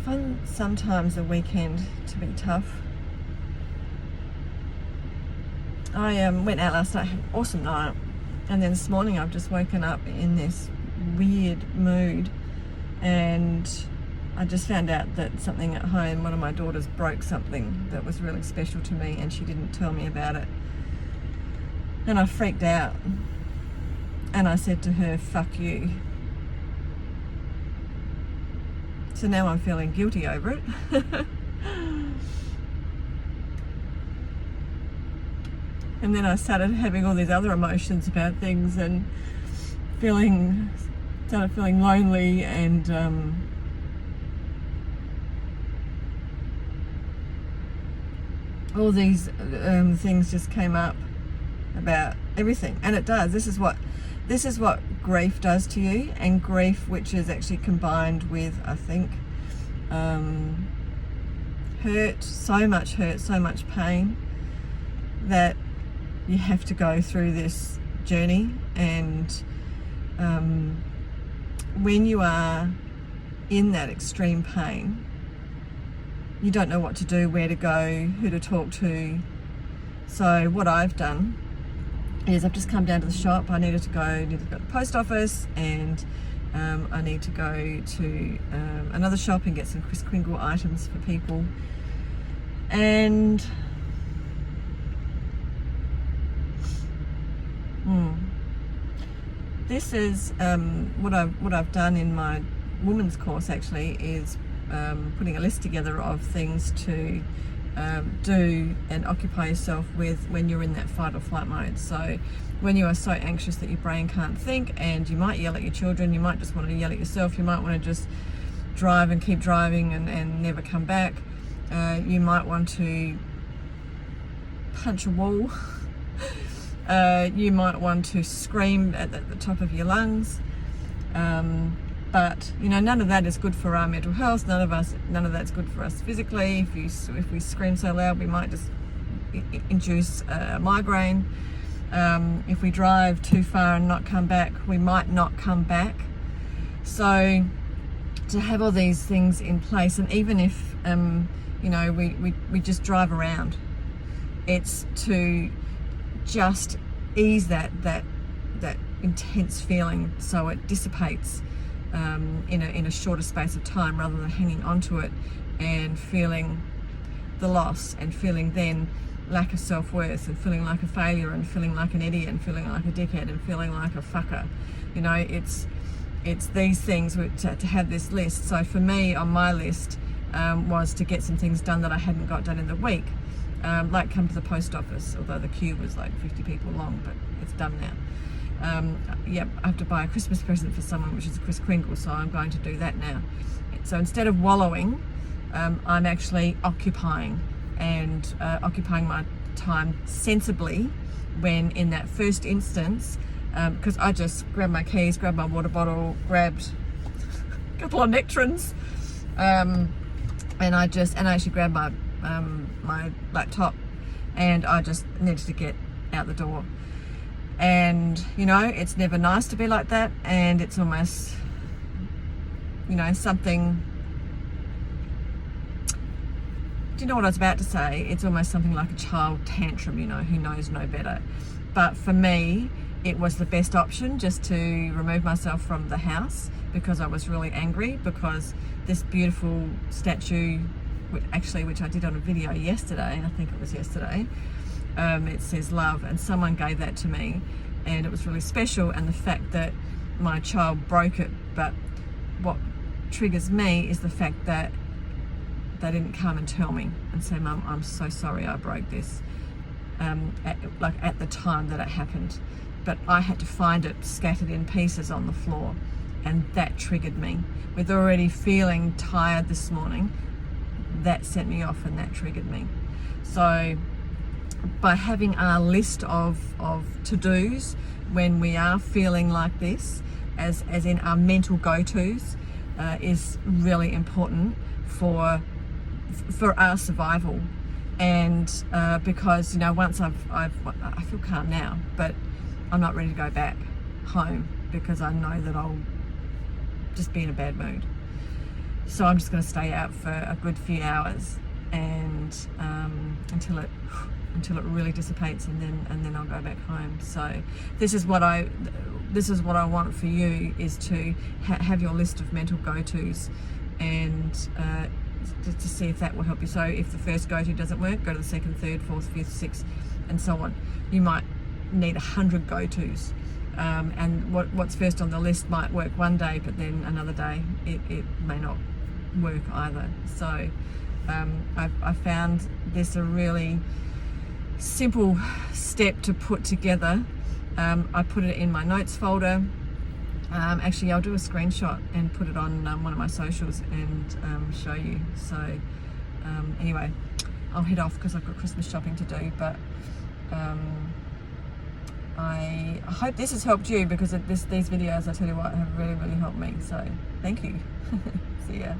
find sometimes the weekend to be tough. I went out last night, had an awesome night, and then this morning I've just woken up in this weird mood, and I just found out that something at home, one of my daughters broke something that was really special to me, and she didn't tell me about it. And I freaked out, and I said to her, "Fuck you." So now I'm feeling guilty over it. And then I started having all these other emotions about things, and started feeling lonely, and all these things just came up about everything. And it does. This is what grief does to you, and grief which is actually combined with, I think, hurt, so much pain, that you have to go through this journey. And when you are in that extreme pain, you don't know what to do, where to go, who to talk to. So what I've done is I've just come down to the shop. I needed to go to the post office, and I need to go to another shop and get some Kris Kringle items for people. And this is what I've done in my women's course, actually, is putting a list together of things to do and occupy yourself with when you're in that fight or flight mode. So when you are so anxious that your brain can't think, and you might yell at your children, you might just want to yell at yourself, you might want to just drive and keep driving and never come back, you might want to punch a wall. You might want to scream at the top of your lungs, but none of that is good for our mental health. None of that's good for us physically. If we scream so loud, we might just induce a migraine. If we drive too far and not come back, we might not come back. So to have all these things in place, and even if we just drive around, it's to just ease that intense feeling, so it dissipates in a shorter space of time, rather than hanging onto it and feeling the loss, and feeling then lack of self-worth, and feeling like a failure, and feeling like an idiot, and feeling like a dickhead, and feeling like a fucker. It's these things to have this list. So for me, on my list was to get some things done that I hadn't got done in the week. Like come to the post office, although the queue was like 50 people long, but it's done now. I have to buy a Christmas present for someone, which is a Kris Kringle, so I'm going to do that now. So instead of wallowing, I'm actually occupying, and occupying my time sensibly, when in that first instance, because I just grabbed my keys, grabbed my water bottle, grabbed a couple of nectarines, and I actually grabbed my my laptop, and I just needed to get out the door. And it's never nice to be like that, and it's almost something, do you know what I was about to say? It's almost something like a child tantrum, who knows no better. But for me, it was the best option, just to remove myself from the house, because I was really angry, because this beautiful statue, which I did on a video yesterday, I think it was yesterday, it says love, and someone gave that to me, and it was really special. And the fact that my child broke it, but what triggers me is the fact that they didn't come and tell me and say, "Mum, I'm so sorry I broke this," at the time that it happened. But I had to find it scattered in pieces on the floor, and that triggered me. With already feeling tired this morning, that sent me off, and that triggered me. So by having a list of to-dos when we are feeling like this, as in our mental go-tos, is really important for our survival. And because once I feel calm now, but I'm not ready to go back home, because I know that I'll just be in a bad mood. So I'm just going to stay out for a good few hours and until it really dissipates, and then I'll go back home. So this is what I want for you, is to have your list of mental go-tos, and to see if that will help you. So if the first go-to doesn't work, go to the second, third, fourth, fifth, sixth, and so on. You might need 100 go-tos, and what's first on the list might work one day, but then another day it may not work either. So I found this a really simple step to put together. I put it in my notes folder. Actually, I'll do a screenshot and put it on one of my socials and show you. So anyway, I'll head off because I've got Christmas shopping to do, but I hope this has helped you, because these videos, I tell you what, have really, really helped me. So thank you. See ya.